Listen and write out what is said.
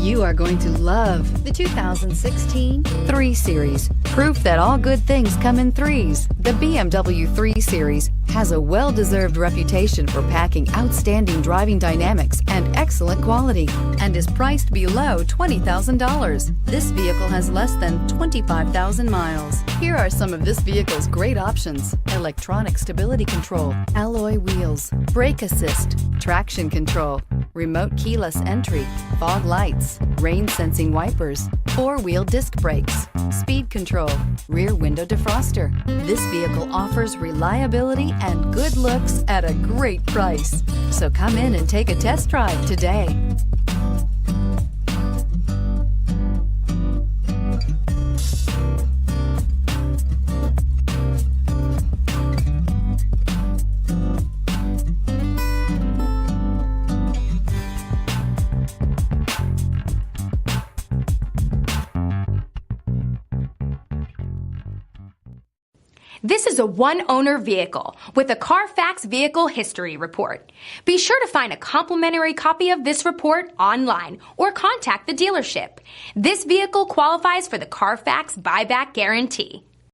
You are going to love the 2016 3 Series. Proof that all good things come in threes. The BMW 3 Series has a well-deserved reputation for packing outstanding driving dynamics and excellent quality, and is priced below $20,000. This vehicle has less than 25,000 miles. Here are some of this vehicle's great options: electronic stability control, alloy wheels, brake assist, traction control, remote keyless entry, fog lights, rain sensing wipers, 4-wheel disc brakes, speed control, rear window defroster. This vehicle offers reliability and good looks at a great price. So come in and take a test drive today. This is a one-owner vehicle with a Carfax Vehicle History Report. Be sure to find a complimentary copy of this report online or contact the dealership. This vehicle qualifies for the Carfax Buyback Guarantee.